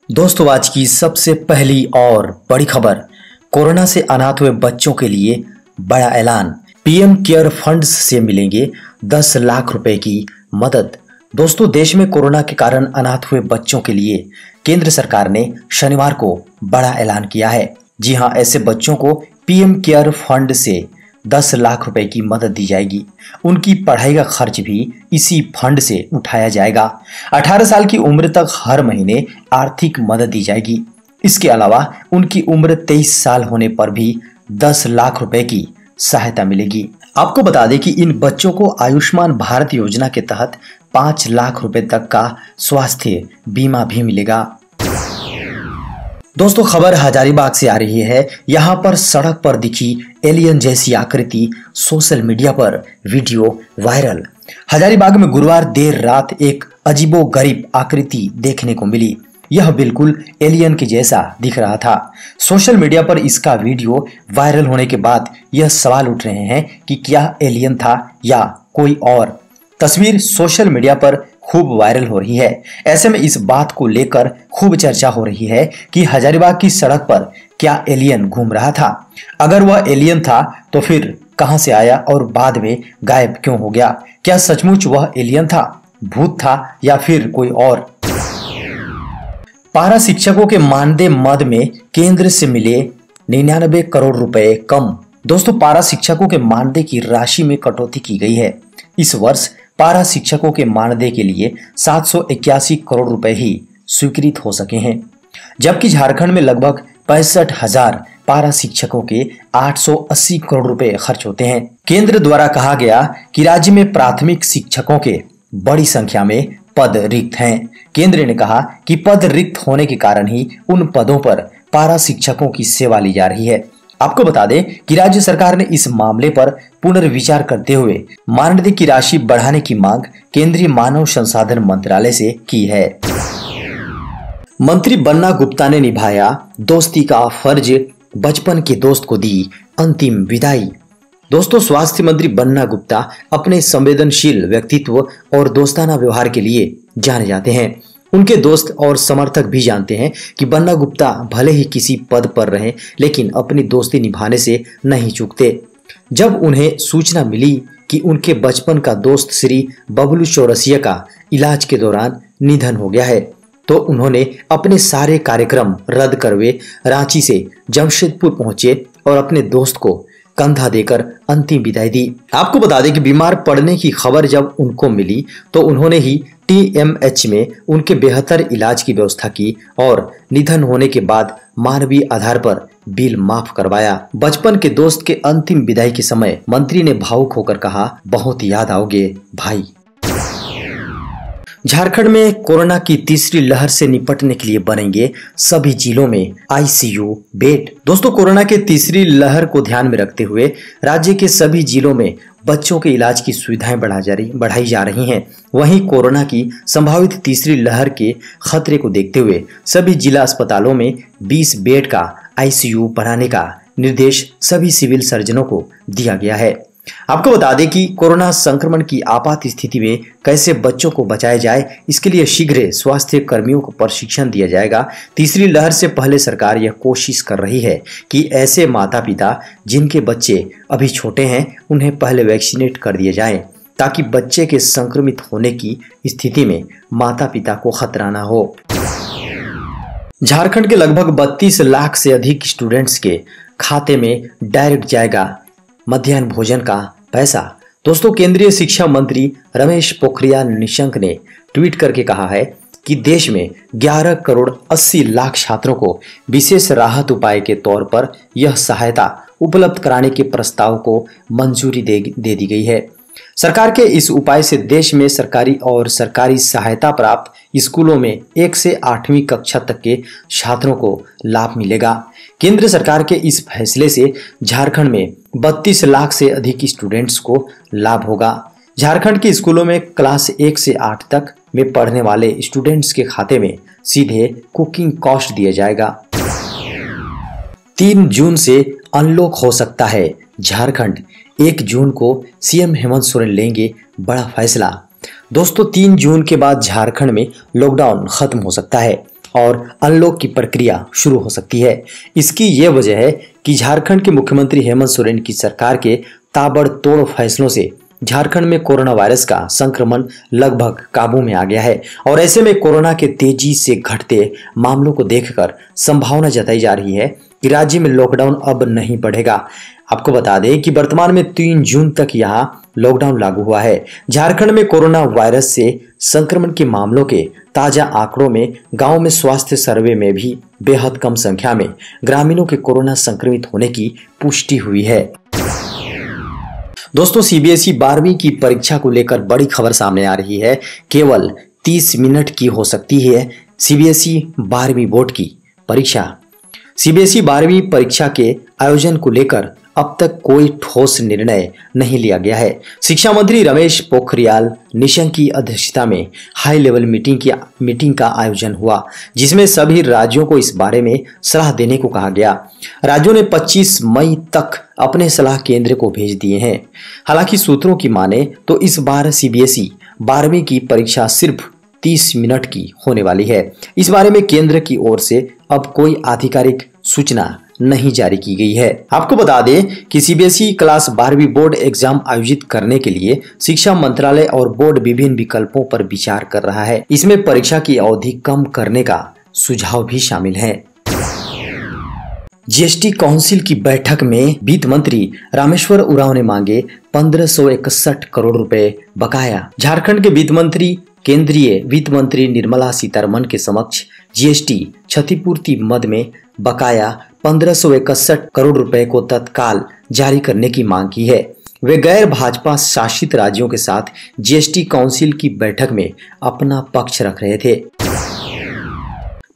दोस्तों, आज की सबसे पहली और बड़ी खबर। कोरोना से अनाथ हुए बच्चों के लिए बड़ा ऐलान। पीएम केयर फंड्स से मिलेंगे 10 लाख रुपए की मदद। दोस्तों, देश में कोरोना के कारण अनाथ हुए बच्चों के लिए केंद्र सरकार ने शनिवार को बड़ा ऐलान किया है। जी हां, ऐसे बच्चों को पीएम केयर फंड से 10 लाख रुपए की मदद दी जाएगी। उनकी पढ़ाई का खर्च भी इसी फंड से उठाया जाएगा। 18 साल की उम्र तक हर महीने आर्थिक मदद दी जाएगी। इसके अलावा उनकी उम्र 23 साल होने पर भी 10 लाख रुपए की सहायता मिलेगी। आपको बता दें कि इन बच्चों को आयुष्मान भारत योजना के तहत 5 लाख रुपए तक का स्वास्थ्य बीमा भी मिलेगा। दोस्तों, खबर हजारीबाग से आ रही है। यहाँ पर सड़क पर दिखी एलियन जैसी आकृति सोशल मीडिया पर वीडियो वायरल। हजारीबाग में गुरुवार देर रात एक अजीबोगरीब आकृति देखने को मिली। यह बिल्कुल एलियन के जैसा दिख रहा था। सोशल मीडिया पर इसका वीडियो वायरल होने के बाद यह सवाल उठ रहे हैं कि क्या एलियन था या कोई और। तस्वीर सोशल मीडिया पर खूब वायरल हो रही है। ऐसे में इस बात को लेकर खूब चर्चा हो रही है कि हजारीबाग की सड़क पर क्या एलियन घूम रहा था। अगर वह एलियन था तो फिर कहां से आया और बाद में गायब क्यों हो गया? क्या सचमुच वह एलियन था, भूत था या फिर कोई और? पारा शिक्षकों के मानदेय मद में केंद्र से मिले 99 करोड़ रुपए कम। दोस्तों, पारा शिक्षकों के मानदेय की राशि में कटौती की गई है। इस वर्ष पारा शिक्षकों के मानदेय के लिए 781 करोड़ रुपए ही स्वीकृत हो सके हैं, जबकि झारखंड में लगभग 65,000 पारा शिक्षकों के 880 करोड़ रुपए खर्च होते हैं। केंद्र द्वारा कहा गया कि राज्य में प्राथमिक शिक्षकों के बड़ी संख्या में पद रिक्त हैं। केंद्र ने कहा कि पद रिक्त होने के कारण ही उन पदों पर पारा शिक्षकों की सेवा ली जा रही है। आपको बता दें कि राज्य सरकार ने इस मामले पर पुनर्विचार करते हुए मानदेय की राशि बढ़ाने की मांग केंद्रीय मानव संसाधन मंत्रालय से की है। मंत्री बन्ना गुप्ता ने निभाया दोस्ती का फर्ज, बचपन के दोस्त को दी अंतिम विदाई। दोस्तों, स्वास्थ्य मंत्री बन्ना गुप्ता अपने संवेदनशील व्यक्तित्व और दोस्ताना व्यवहार के लिए जाने जाते हैं। उनके दोस्त और समर्थक भी जानते हैं कि बन्ना गुप्ता भले ही किसी पद पर रहें, लेकिन अपनी दोस्ती निभाने से नहीं चूकते। जब उन्हें सूचना मिली कि उनके बचपन का दोस्त श्री बबलू चौरसिया का इलाज के दौरान निधन हो गया है, तो उन्होंने अपने सारे कार्यक्रम रद्द करके रांची से जमशेदपुर पहुंचे और अपने दोस्त को कंधा देकर अंतिम विदाई दी। आपको बता दें कि बीमार पड़ने की खबर जब उनको मिली तो उन्होंने ही टीएमएच में उनके बेहतर इलाज की व्यवस्था की और निधन होने के बाद मानवीय आधार पर बिल माफ करवाया। बचपन के दोस्त के अंतिम विदाई के समय मंत्री ने भावुक होकर कहा, बहुत याद आओगे भाई। झारखंड में कोरोना की तीसरी लहर से निपटने के लिए बनेंगे सभी जिलों में आईसीयू बेड। दोस्तों, कोरोना के तीसरी लहर को ध्यान में रखते हुए राज्य के सभी जिलों में बच्चों के इलाज की सुविधाएं बढ़ाई जा रही हैं। वहीं कोरोना की संभावित तीसरी लहर के खतरे को देखते हुए सभी जिला अस्पतालों में 20 बेड का आईसीयू बनाने का निर्देश सभी सिविल सर्जनों को दिया गया है। आपको बता दें कि कोरोना संक्रमण की आपात स्थिति में कैसे बच्चों को बचाया जाए, इसके लिए शीघ्र स्वास्थ्य कर्मियों को प्रशिक्षण दिया जाएगा। तीसरी लहर से पहले सरकार यह कोशिश कर रही है कि ऐसे माता पिता जिनके बच्चे अभी छोटे हैं उन्हें पहले वैक्सीनेट कर दिए जाए, ताकि बच्चे के संक्रमित होने की स्थिति में माता पिता को खतरा न हो। झारखंड के लगभग 32 लाख से अधिक स्टूडेंट्स के खाते में डायरेक्ट जाएगा मध्याह्न भोजन का पैसा। दोस्तों, केंद्रीय शिक्षा मंत्री रमेश पोखरियाल निशंक ने ट्वीट करके कहा है कि देश में 11 करोड़ 80 लाख छात्रों को विशेष राहत उपाय के तौर पर यह सहायता उपलब्ध कराने के प्रस्ताव को मंजूरी दे दी गई है। सरकार के इस उपाय से देश में सरकारी और सरकारी सहायता प्राप्त स्कूलों में 1 से 8वीं कक्षा तक के छात्रों को लाभ मिलेगा। केंद्र सरकार के इस फैसले से झारखंड में 32 लाख से अधिक स्टूडेंट्स को लाभ होगा। झारखंड के स्कूलों में क्लास 1 से 8 तक में पढ़ने वाले स्टूडेंट्स के खाते में सीधे कुकिंग कॉस्ट दिया जाएगा। 3 जून से अनलॉक हो सकता है झारखंड। 1 जून को सीएम हेमंत सोरेन लेंगे बड़ा फैसला। दोस्तों, 3 जून के बाद झारखंड में लॉकडाउन खत्म हो सकता है। और अनलॉक की प्रक्रिया शुरू हो सकती है। इसकी ये वजह है कि झारखंड के मुख्यमंत्री हेमंत सोरेन की सरकार के ताबड़तोड़ फैसलों से झारखंड में कोरोना वायरस का संक्रमण लगभग काबू में आ गया है और ऐसे में कोरोना के तेजी से घटते मामलों को देखकर संभावना जताई जा रही है कि राज्य में लॉकडाउन अब नहीं बढ़ेगा। आपको बता दें कि वर्तमान में 3 जून तक यहां लॉकडाउन लागू हुआ है। झारखंड में कोरोना वायरस से संक्रमण के मामलों के ताजा आंकड़ों में गांव में स्वास्थ्य सर्वे में भी बेहद कम संख्या में ग्रामीणों के कोरोना संक्रमित होने की पुष्टि हुई है। दोस्तों, सीबीएसई 12वीं की परीक्षा को लेकर बड़ी खबर सामने आ रही है। केवल 30 मिनट की हो सकती है सीबीएसई 12वीं बोर्ड की परीक्षा। सीबीएसई 12वीं परीक्षा के आयोजन को लेकर अब तक कोई ठोस निर्णय नहीं लिया गया है। शिक्षा मंत्री रमेश पोखरियाल निशंक की अध्यक्षता में हाई लेवल मीटिंग का आयोजन हुआ, जिसमें सभी राज्यों को इस बारे में सलाह देने को कहा गया। राज्यों ने 25 मई तक अपने सलाह केंद्र को भेज दिए हैं। हालांकि सूत्रों की माने तो इस बार सीबीएसई 12वीं की परीक्षा सिर्फ 30 मिनट की होने वाली है। इस बारे में केंद्र की ओर से अब कोई आधिकारिक सूचना नहीं जारी की गई है। आपको बता दें कि सीबीएसई क्लास 12वीं बोर्ड एग्जाम आयोजित करने के लिए शिक्षा मंत्रालय और बोर्ड विभिन्न विकल्पों पर विचार कर रहा है। इसमें परीक्षा की अवधि कम करने का सुझाव भी शामिल है। जीएसटी काउंसिल की बैठक में वित्त मंत्री रामेश्वर उरांव ने मांगे 1561 करोड़ रुपए बकाया। झारखंड के वित्त मंत्री केंद्रीय वित्त मंत्री निर्मला सीतारमण के समक्ष जीएसटी क्षतिपूर्ति मद में बकाया 1561 करोड़ रुपए को तत्काल जारी करने की मांग की है। वे गैर भाजपा शासित राज्यों के साथ जीएसटी काउंसिल की बैठक में अपना पक्ष रख रहे थे।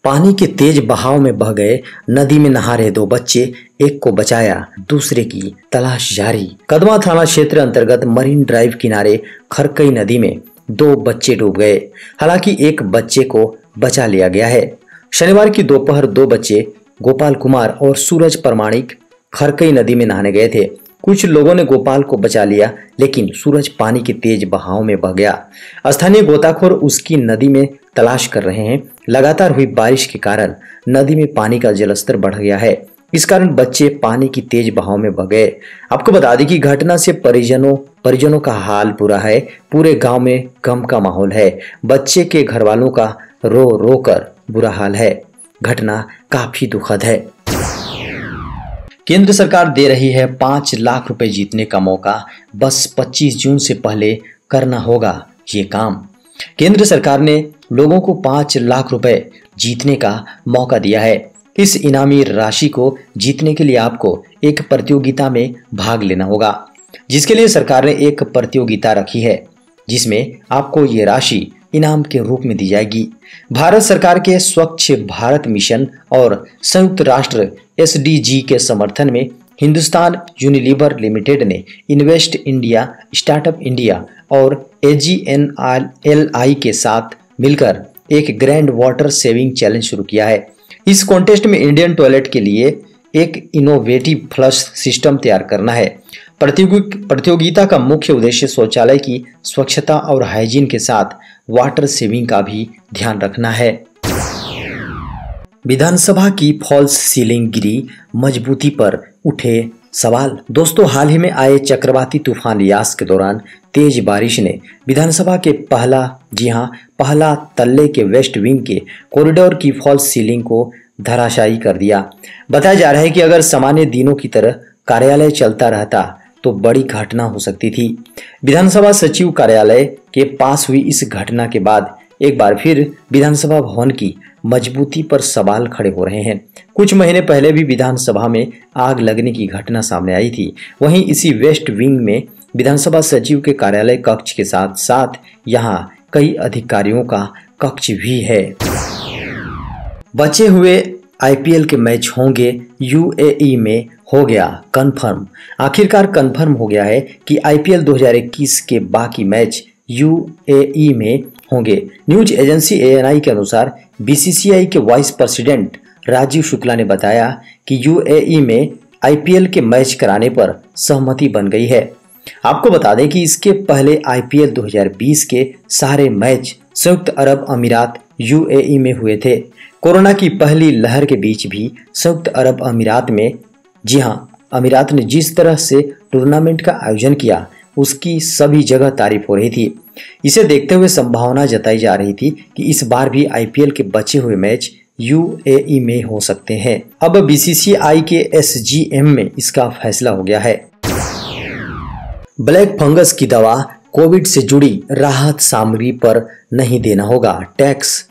पानी के तेज बहाव में बह गए नदी में नहा रहे 2 बच्चे, एक को बचाया, दूसरे की तलाश जारी। कदमा थाना क्षेत्र अंतर्गत मरीन ड्राइव किनारे खरकई नदी में 2 बच्चे डूब गए। हालांकि एक बच्चे को बचा लिया गया है। शनिवार की दोपहर 2 बच्चे गोपाल कुमार और सूरज प्रमाणिक खरकई नदी में नहाने गए थे। कुछ लोगों ने गोपाल को बचा लिया, लेकिन सूरज पानी के तेज बहाव में बह गया। स्थानीय गोताखोर उसकी नदी में तलाश कर रहे हैं। लगातार हुई बारिश के कारण नदी में पानी का जलस्तर बढ़ गया है। इस कारण बच्चे पानी की तेज बहाव में बह गए। आपको बता दें कि घटना से परिजनों का हाल बुरा है। पूरे गांव में गम का माहौल है। बच्चे के घर वालों का रो रो कर बुरा हाल है। घटना काफी दुखद है। केंद्र सरकार दे रही है 5 लाख रुपए जीतने का मौका, बस 25 जून से पहले करना होगा ये काम। केंद्र सरकार ने लोगों को 5 लाख रुपए जीतने का मौका दिया है। इस इनामी राशि को जीतने के लिए आपको एक प्रतियोगिता में भाग लेना होगा, जिसके लिए सरकार ने एक प्रतियोगिता रखी है, जिसमें आपको ये राशि इनाम के रूप में दी जाएगी। भारत सरकार के स्वच्छ भारत मिशन और संयुक्त राष्ट्र SDG के समर्थन में हिंदुस्तान यूनिलीवर लिमिटेड ने इन्वेस्ट इंडिया, स्टार्टअप इंडिया और AGNLI के साथ मिलकर एक ग्रैंड वाटर सेविंग चैलेंज शुरू किया है। इस कॉन्टेस्ट में इंडियन टॉयलेट के लिए एक इनोवेटिव फ्लश सिस्टम तैयार करना है। प्रतियोगिता का मुख्य उद्देश्य शौचालय की स्वच्छता और हाइजीन के साथ वाटर सेविंग का भी ध्यान रखना है। विधानसभा की फॉल्स सीलिंग गिरी, मजबूती पर उठे सवाल। दोस्तों, हाल ही में आए चक्रवाती तूफान यास के दौरान तेज बारिश ने विधानसभा के पहला तल्ले के वेस्ट विंग के कॉरिडोर की फॉल्स सीलिंग को धराशायी कर दिया। बताया जा रहा है कि अगर सामान्य दिनों की तरह कार्यालय चलता रहता तो बड़ी घटना हो सकती थी। विधानसभा सचिव कार्यालय के पास हुई इस घटना के बाद एक बार फिर विधानसभा भवन की मजबूती पर सवाल खड़े हो रहे हैं। कुछ महीने पहले भी विधानसभा में आग लगने की घटना सामने आई थी। वहीं इसी वेस्ट विंग में विधानसभा सचिव के कार्यालय कक्ष के साथ साथ यहां कई अधिकारियों का कक्ष भी है। बचे हुए आईपीएल के मैच होंगे यूएई में, हो गया कंफर्म। आखिरकार कंफर्म हो गया है कि आईपीएल 2021 के बाकी मैच यूएई में होंगे। न्यूज एजेंसी ANI के अनुसार बीसीसीआई के वाइस प्रेसिडेंट राजीव शुक्ला ने बताया कि यूएई में आईपीएल के मैच कराने पर सहमति बन गई है। आपको बता दें कि इसके पहले आईपीएल 2020 के सारे मैच संयुक्त अरब अमीरात यूएई में हुए थे। कोरोना की पहली लहर के बीच भी संयुक्त अरब अमीरात में, जी हां, अमीरात ने जिस तरह से टूर्नामेंट का आयोजन किया उसकी सभी जगह तारीफ हो रही थी। इसे देखते हुए संभावना जताई जा रही थी कि इस बार भी आईपीएल के बचे हुए मैच यूएई में हो सकते हैं। अब बीसीसीआई के एसजीएम में इसका फैसला हो गया है। ब्लैक फंगस की दवा, कोविड से जुड़ी राहत सामग्री पर नहीं देना होगा टैक्स।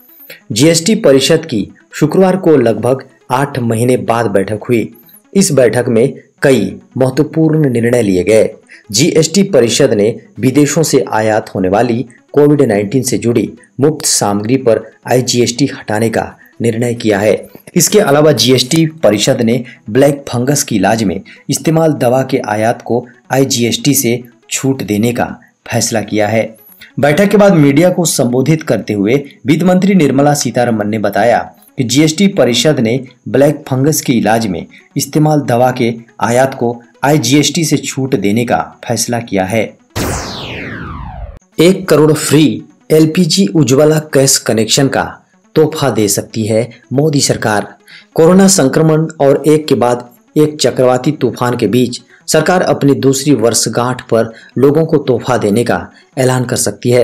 जीएसटी परिषद की शुक्रवार को लगभग 8 महीने बाद बैठक हुई। इस बैठक में कई महत्वपूर्ण निर्णय लिए गए। जीएसटी परिषद ने विदेशों से आयात होने वाली कोविड-19 से जुड़ी मुफ्त सामग्री पर आईजीएसटी हटाने का निर्णय किया है। इसके अलावा जीएसटी परिषद ने ब्लैक फंगस की इलाज में इस्तेमाल दवा के आयात को आईजीएसटी से छूट देने का फैसला किया है। बैठक के बाद मीडिया को संबोधित करते हुए वित्त मंत्री निर्मला सीतारमण ने बताया कि जीएसटी परिषद ने ब्लैक फंगस के इलाज में इस्तेमाल दवा के आयात को आईजीएसटी से छूट देने का फैसला किया है। 1 crore free LPG Ujjwala gas connection का तोहफा दे सकती है मोदी सरकार। कोरोना संक्रमण और एक के बाद एक चक्रवाती तूफान के बीच सरकार अपनी दूसरी वर्षगांठ पर लोगों को तोहफा देने का ऐलान कर सकती है।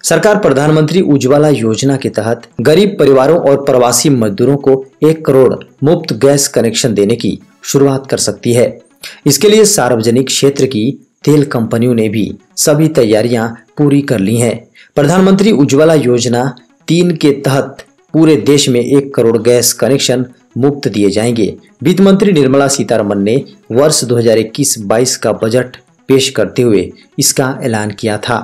सरकार प्रधानमंत्री उज्ज्वला योजना के तहत गरीब परिवारों और प्रवासी मजदूरों को 1 करोड़ मुफ्त गैस कनेक्शन देने की शुरुआत कर सकती है। इसके लिए सार्वजनिक क्षेत्र की तेल कंपनियों ने भी सभी तैयारियां पूरी कर ली हैं। प्रधानमंत्री उज्ज्वला योजना 3 के तहत पूरे देश में 1 करोड़ गैस कनेक्शन मुफ्त दिए जाएंगे। वित्त मंत्री निर्मला सीतारमण ने वर्ष 2021-22 का बजट पेश करते हुए इसका ऐलान किया था।